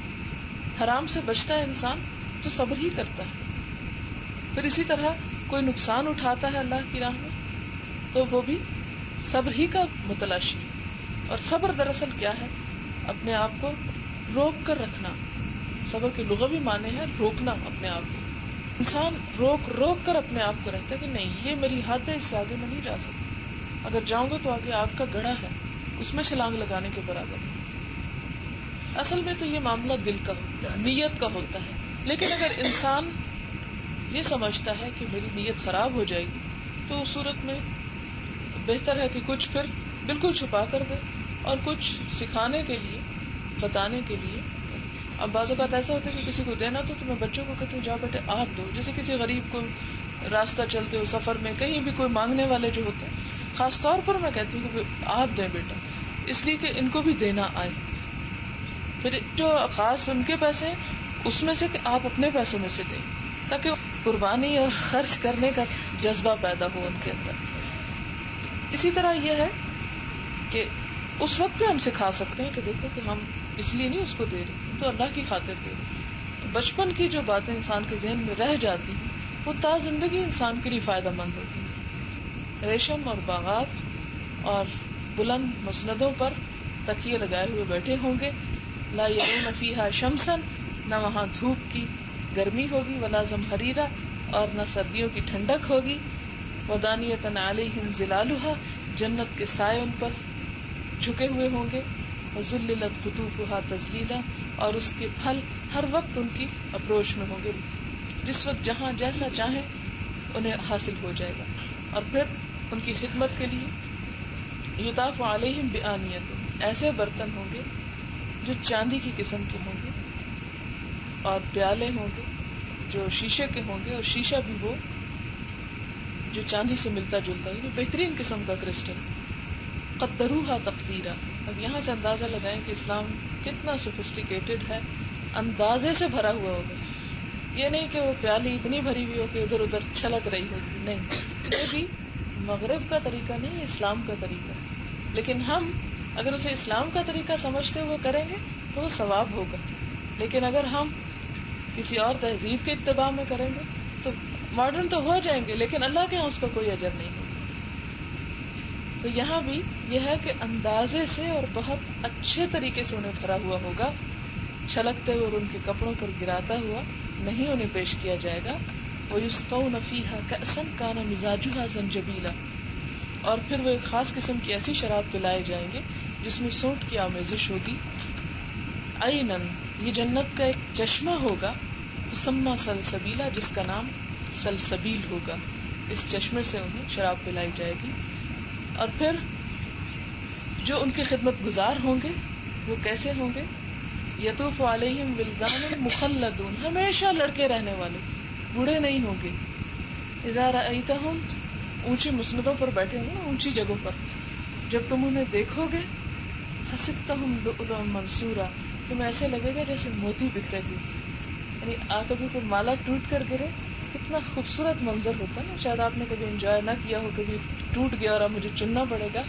حرام سے بچتا ہے انسان تو صبر ہی کرتا ہے. پھر اسی طرح کوئی نقصان اٹھاتا ہے اللہ کی راہ میں تو وہ بھی صبر ہی کا متلاشی. اور صبر دراصل کیا ہے؟ اپنے آپ کو روک کر رکھنا. صبر کے لغوی معنی ہے روکنا اپنے آپ کو. انسان روک روک کر اپنے آپ کو رہتا ہے کہ نہیں یہ میری حد ہے، اس سے آگے میں نہیں جا سکتا. اگر جاؤں گا تو آگے آگ کا گڑھا ہے، اس میں چھلانگ لگانے کے برابر ہے. اصل میں تو یہ معاملہ دل کا ہوتا ہے، نیت کا ہوتا ہے. لیکن اگر انسان یہ سمجھتا ہے کہ میری نیت خراب ہو جائے گی تو اس صورت میں بہتر ہے کہ کچھ پھر بالکل چھپا کر دے اور کچھ سکھانے کے لیے، بتانے کے لیے. اب بعض اوقات ایسا ہوتا ہے کہ کسی کو دینا تو میں بچوں کو کہتی ہوں جاؤ بیٹے آپ دو. جیسے کسی غریب کو راستہ چلتے ہو سفر میں کہیں بھی کوئی مانگنے والے جو ہوتے ہیں خاص طور پر میں کہتی ہوں کہ آپ دیں بیٹا، اس لیے کہ ان کو بھی دینا آئے. پھر جو خاص ان کے پیسے اس میں سے کہ آپ اپنے پیسوں میں سے دیں تاکہ قربانی اور خرچ کرنے کا جذبہ پیدا ہو ان کے اندر. اسی طرح یہ ہے کہ اس وقت بھی ہم سکھا سکتے ہیں کہ دیکھو کہ ہم اس لیے نہیں اس کو دے رہے تو اللہ کی خاطر دے رہے. بچپن کی جو باتیں انسان کے ذہن میں رہ جاتی ہیں وہ تا زندگی انسان کے لیے فائدہ مند ہوتی ہیں. ریشم اور باغات اور بلند مسندوں پر تکیے لگائے ہوئے بیٹھے ہوں گے. لا یرون فیہا شمسن، نہ وہاں دھوپ کی گرمی ہوگی، ولا زمہریرا اور نہ سردیوں کی ٹھنڈک ہوگی. ودانیۃ علیہم ظلالھا، جنت کے سائے ان پر جھکے ہوئے ہوں گے. وذللت قطوفھا تذلیلا، اور اس کے پھل ہر وقت ان کی اپروچ میں ہوں گے، جس وقت جہاں جیسا چاہیں انہیں حاصل ہو جائے گا. اور پھر ان کی خدمت کے لیے یطاف علیہم بآنیۃ، ایسے برتن ہوں گے جو چاندی کی قسم کے ہوں گے، اور پیالے ہوں گے جو شیشے کے ہوں گے، اور شیشہ بھی وہ جو چاندی سے ملتا جلتا ہے، بہترین قسم کا کرسٹل. قدروها تقدیرا. اب یہاں سے اندازہ لگائیں کہ اسلام کتنا سوفسٹیکیٹڈ ہے، اندازے سے بھرا ہوا ہوگا. یہ نہیں کہ وہ پیالی اتنی بھری ہوئی ہو کہ ادھر ادھر چھلک رہی ہوگی، نہیں، یہ بھی مغرب کا طریقہ نہیں، اسلام کا طریقہ. لیکن ہم اگر اسے اسلام کا طریقہ سمجھتے ہوئے کریں گے تو وہ ثواب ہوگا. لیکن اگر ہم کسی اور تہذیب کے اتباع میں کریں گے تو ماڈرن تو ہو جائیں گے لیکن اللہ کے یہاں اس کا کوئی اجر نہیں ہوگا. تو یہاں بھی یہ ہے کہ اندازے سے اور بہت اچھے طریقے سے انہیں بھرا ہوا ہوگا، چھلکتے ہوئے اور ان کے کپڑوں پر گراتا ہوا نہیں انہیں پیش کیا جائے گا. وَيُسْقَوْنَ فِيهَا كَأْسًا كَانَ مِزَاجُهَا زَنْجَبِيلًا، اور پھر وہ ایک خاص قسم کی ایسی شراب پلائے جائیں گے جس میں سونٹ کی آمیزش ہوگی. عَيْنًا، یہ جنت کا ایک چشمہ ہوگا، تسمى سلسبیلا، جس کا نام سلسبیل ہوگا. اس چشمے سے انہیں شراب پلائی جائے گی. اور پھر جو ان کی خدمت گزار ہوں گے وہ کیسے ہوں گے؟ یطوف علیہم ولدان مخلدون، ہمیشہ لڑکے رہنے والے، بوڑھے نہیں ہوں گے. اذا رأیتہم، اونچی مسندوں پر بیٹھے ہوں، اونچی جگہوں پر، جب تم انہیں دیکھو گے حسبتہم لؤلؤا منثورا، تمہیں ایسے لگے گا جیسے موتی بکھرے ہوئے. یعنی کبھی کوئی مالا ٹوٹ کر گرے کتنا خوبصورت منظر ہوتا ہے نا. شاید آپ نے کبھی انجوائے نہ کیا ہو، کبھی ٹوٹ گیا اور اب مجھے چننا پڑے گا،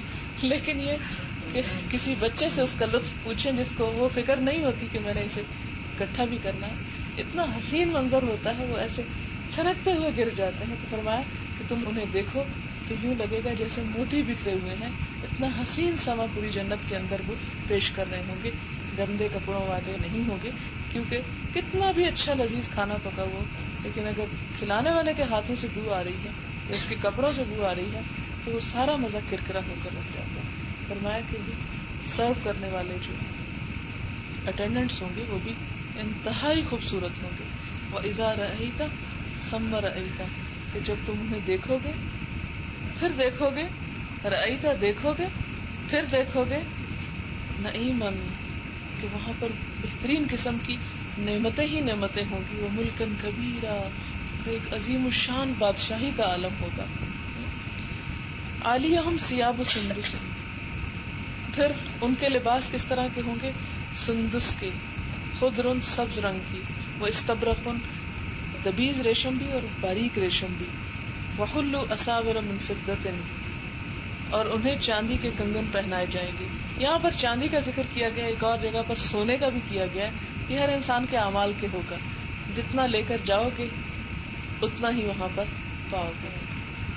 لیکن یہ کہ کسی بچے سے اس کا لطف پوچھیں جس کو وہ فکر نہیں ہوتی کہ میں نے اسے اکٹھا بھی کرنا ہے، اتنا حسین منظر ہوتا ہے، وہ ایسے چھنکتے ہوئے گر جاتے ہیں. تو فرمایا کہ تم انہیں دیکھو تو یوں لگے گا جیسے موتی بکھرے ہوئے ہیں. اتنا حسین سما پوری جنت کے اندر وہ پیش کر رہے ہوں گے. گندے کپڑوں والے نہیں ہوں گے، کیونکہ کتنا بھی اچھا لذیذ کھانا پکا ہو لیکن اگر کھلانے والے کے ہاتھوں سے بو آ رہی ہے یا اس کے کپڑوں سے بو آ رہی ہے تو وہ سارا مزہ کرکرا ہو کر رکھ جاتا ہے. فرمایا کہ سرو کرنے والے جو اٹینڈنٹس ہوں گے وہ بھی انتہائی خوبصورت ہوں گے. وَإِذَا رَأَيْتَ ثَمَّ رَأَيْتَ، کہ جب تم انہیں دیکھو گے پھر دیکھو گے، رأیتا دیکھو گے پھر دیکھو گے، نعیماً، کہ وہاں پر بہترین قسم کی نعمتیں ہی نعمتیں ہوں گی. وہ ملکن کبیرہ، ایک عظیم الشان بادشاہی کا عالم ہوگا. عالیہم ثیاب سندس، پھر ان کے لباس کس طرح کے ہوں گے؟ سندس کے، خضر سبز رنگ کی، وہ استبرق دبیز ریشم بھی اور باریک ریشم بھی. وحلوا اساور من فضۃ، اور انہیں چاندی کے کنگن پہنائے جائیں گے. یہاں پر چاندی کا ذکر کیا گیا، ایک اور جگہ پر سونے کا بھی کیا گیا. یہ ہر انسان کے اعمال کے ہوگا، جتنا لے کر جاؤ گے اتنا ہی وہاں پر پاؤ گے.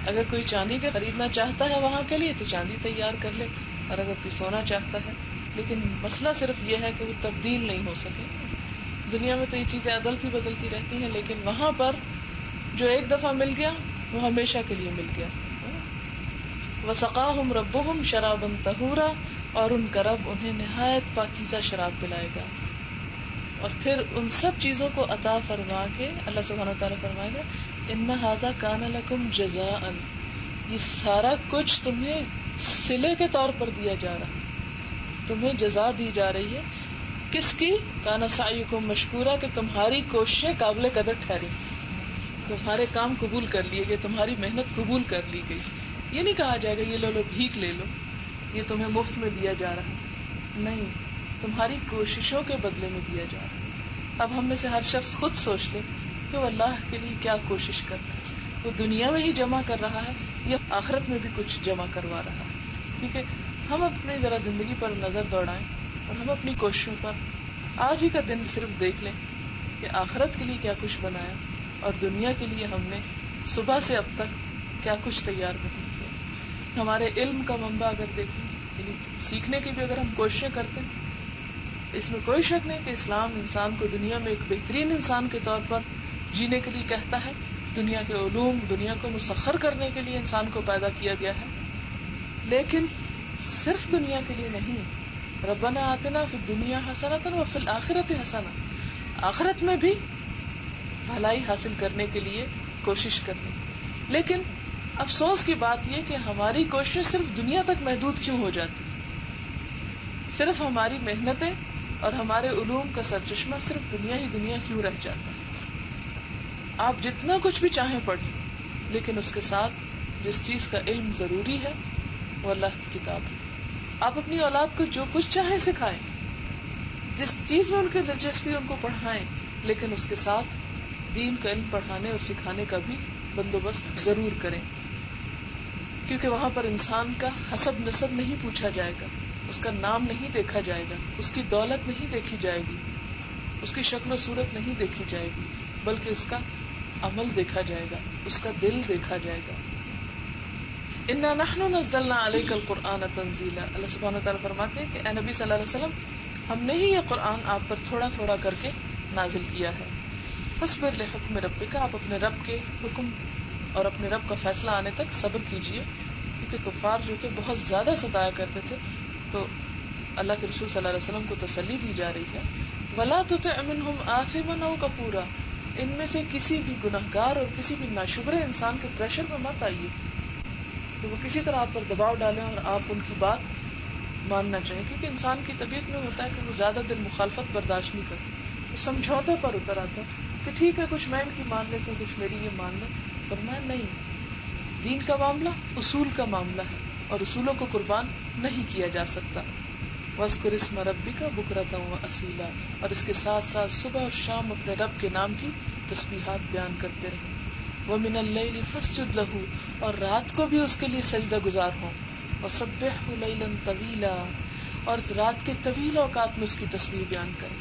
اگر کوئی چاندی کا خریدنا چاہتا ہے وہاں کے لیے تو چاندی تیار کر لے، اور اگر کوئی سونا چاہتا ہے. لیکن مسئلہ صرف یہ ہے کہ وہ تبدیل نہیں ہو سکے. دنیا میں تو یہ چیزیں عدلتی بدلتی رہتی ہیں، لیکن وہاں پر جو ایک دفعہ مل گیا وہ ہمیشہ کے لیے مل گیا. وَسَقَاهُمْ رَبُّهُمْ شَرَابًا طَهُورًا، اور ان کا رب انہیں نہایت پاکیزہ شراب پلائے گا. اور پھر ان سب چیزوں کو عطا فرما کے اللہ سبحانہ تعالیٰ فرمائے گا اِنَّ هَذَا كَانَ لَكُمْ جَزَاءً، یہ سارا کچھ تمہیں صلے کے طور پر دیا جا رہا ہے، تمہیں جزا دی جا رہی ہے. کس کی؟ کان سعیکم مشکورا، کہ تمہاری کوششیں قابل قدر ٹھہری، تمہارے کام قبول کر لیے گئے، تمہاری محنت قبول کر لی گئی. یہ نہیں کہا جائے گا یہ لو بھیک لے لو، یہ تمہیں مفت میں دیا جا رہا ہے. نہیں، تمہاری کوششوں کے بدلے میں دیا جا رہا ہے. اب ہم میں سے ہر شخص خود سوچ لے کہ وہ اللہ کے لیے کیا کوشش کر رہا ہے. وہ دنیا میں ہی جمع کر رہا ہے یا آخرت میں بھی کچھ جمع کروا رہا ہے. کیونکہ ہم اپنی ذرا زندگی پر نظر دوڑائیں اور ہم اپنی کوششوں پر آج ہی کا دن صرف دیکھ لیں کہ آخرت کے لیے کیا کچھ بنایا اور دنیا کے لیے ہم نے صبح سے اب تک کیا کچھ تیار نہیں کیا. ہمارے علم کا منبع اگر دیکھیں، یعنی سیکھنے کی بھی اگر ہم کوششیں کرتے ہیں، اس میں کوئی شک نہیں کہ اسلام انسان کو دنیا میں ایک بہترین انسان کے طور پر جینے کے لیے کہتا ہے. دنیا کے علوم، دنیا کو مسخر کرنے کے لیے انسان کو پیدا کیا گیا ہے، لیکن صرف دنیا کے لیے نہیں. ربنا آتنا فی الدنیا حسنۃ وفی الآخرۃ حسنۃ، آخرت میں بھی بھلائی حاصل کرنے کے لیے کوشش کرنی. لیکن افسوس کی بات یہ کہ ہماری کوشش صرف دنیا تک محدود کیوں ہو جاتی، صرف ہماری محنتیں اور ہمارے علوم کا سرچشمہ صرف دنیا ہی دنیا کیوں رہ جاتا ہے. آپ جتنا کچھ بھی چاہیں پڑھ لیں، لیکن اس کے ساتھ جس چیز کا علم ضروری ہے وہ اللہ کی کتاب ہے. آپ اپنی اولاد کو جو کچھ چاہیں سکھائیں، جس چیز میں ان کی دلچسپی ان کو پڑھائیں، لیکن اس کے ساتھ دین کا علم پڑھانے اور سکھانے کا بھی بندوبست ضرور کریں. کیونکہ وہاں پر انسان کا حسب نسب نہیں پوچھا جائے گا، اس کا نام نہیں دیکھا جائے گا، اس کی دولت نہیں دیکھی جائے گی، اس کی شکل و صورت نہیں دیکھی جائے گی، بلکہ اس کا عمل دیکھا جائے گا، اس کا دل دیکھا جائے گا. انا نحن نزلنا علیک القرآن تنزیلا، اللہ سبحانہ وتعالیٰ فرماتے ہیں کہ اے نبی صلی اللہ علیہ وسلم، ہم نے ہی یہ قرآن آپ پر تھوڑا تھوڑا کر کے نازل کیا ہے. فاصبر لحکم ربک، آپ اپنے رب کے حکم اور اپنے رب کا فیصلہ آنے تک صبر کیجیے. کیونکہ کفار جو تھے بہت زیادہ ستایا کرتے تھے، تو اللہ کے رسول صلی اللہ علیہ وسلم کو تسلی دی جا رہی ہے. ولا تطع منهم آثما او کفورا، ان میں سے کسی بھی گنہگار اور کسی بھی ناشکر انسان کے پریشر میں مت آئیے کہ وہ کسی طرح آپ پر دباؤ ڈالیں اور آپ ان کی بات ماننا چاہیں. کیونکہ انسان کی طبیعت میں ہوتا ہے کہ وہ زیادہ دن مخالفت برداشت نہیں کرتا، وہ سمجھوتے پر اتر آتا ہے کہ ٹھیک ہے کچھ میں ان کی مان لیتا ہوں، کچھ میری یہ مان لیں. فرمایا نہیں، دین کا معاملہ اصول کا معاملہ ہے اور اصولوں کو قربان نہیں کیا جا سکتا. وَاذْكُرِ اسْمَ رَبِّكَ بُكْرَةً وَأَصِيلًا، اور اس کے ساتھ ساتھ صبح اور شام اپنے رب کے نام کی تسبیحات بیان کرتے رہیں. وَمِنَ اللَّيْلِ فَاسْجُدْ لَهُ، اور رات کو بھی اس کے لیے سجدہ گزار ہوں. وَسَبِّحْهُ لَيْلًا طَوِيلًا، اور رات کے طویل اوقات میں اس کی تسبیح بیان کریں.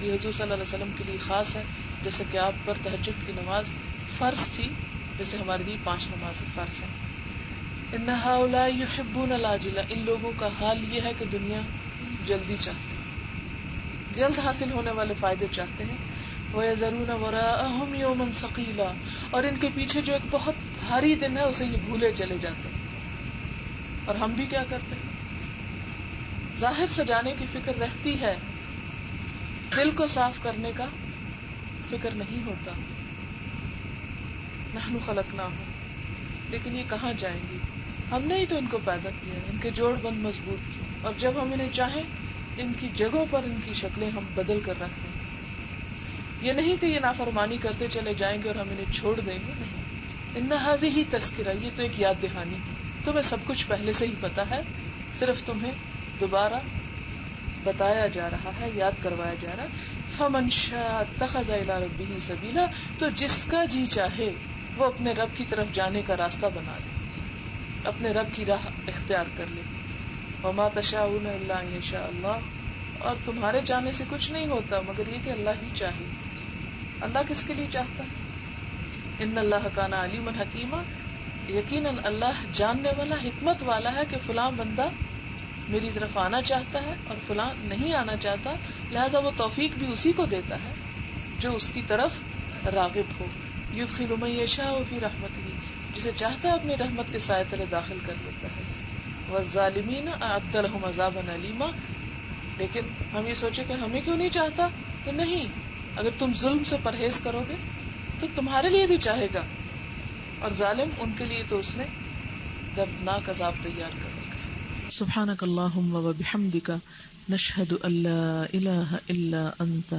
یہ حضور صلی اللہ علیہ وسلم کے لیے خاص ہے، جیسے کہ آپ پر تہجد کی نماز فرض تھی، جیسے ہمارے لیے 5 نمازیں فرض ہیں. ان هؤلاء يحبون العاجلة، ان لوگوں کا حال یہ ہے کہ دنیا جلدی چاہتے ہیں، جلد حاصل ہونے والے فائدے چاہتے ہیں. ويذرون وراءهم يوما ثقيلا، اور ان کے پیچھے جو ایک بہت بھاری دن ہے اسے یہ بھولے چلے جاتے ہیں. اور ہم بھی کیا کرتے ہیں؟ ظاہر سجانے کی فکر رہتی ہے، دل کو صاف کرنے کا فکر نہیں ہوتا. نحن خلقناہم، لیکن یہ کہاں جائیں گی؟ ہم نے ہی تو ان کو پیدا کیا ہے، ان کے جوڑ بند مضبوط کیے، اور جب ہم انہیں چاہیں ان کی جگہوں پر ان کی شکلیں ہم بدل کر رکھ دیں. یہ نہیں کہ یہ نافرمانی کرتے چلے جائیں گے اور ہم انہیں چھوڑ دیں گے، نہیں. ان ھذہ تذکرہ، یہ تو ایک یاد دہانی، تمہیں سب کچھ پہلے سے ہی پتا ہے، صرف تمہیں دوبارہ بتایا جا رہا ہے، یاد کروایا جا رہا ہے. فمن شاء اتخذ الی ربہ سبیلا، تو جس کا جی چاہے وہ اپنے رب کی طرف جانے کا راستہ بنا لے، اپنے رب کی راہ اختیار کر لے. وما تشاءون الا ان یشاء اللہ، اور تمہارے چاہنے سے کچھ نہیں ہوتا مگر یہ کہ اللہ ہی چاہے. اللہ کس کے لیے چاہتا ہے؟ ان اللہ کان علیما حکیما، یقیناً اللہ جاننے والا، حکمت والا ہے کہ فلاں بندہ میری طرف آنا چاہتا ہے اور فلاں نہیں آنا چاہتا، لہذا وہ توفیق بھی اسی کو دیتا ہے جو اس کی طرف راغب ہو. یدخل من یشاء فی رحمتہ، جسے چاہتا ہے اپنی رحمت کے سائے تلے داخل کر لیتا ہے. والظالمین اعد لهم عذابا الیما، لیکن ہم یہ سوچے کہ ہمیں کیوں نہیں چاہتا، تو نہیں، اگر تم ظلم سے پرہیز کرو گے تو تمہارے لیے بھی چاہے گا، اور ظالم ان کے لیے تو اس نے دردناک عذاب تیار کر رکھا ہے. سبحانک اللہم وبحمدک، نشہد ان لا الہ الا انت،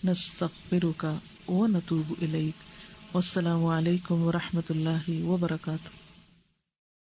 نستغفرک ونتوب الیک. والسلام علیکم ورحمۃ اللہ وبرکاتہ.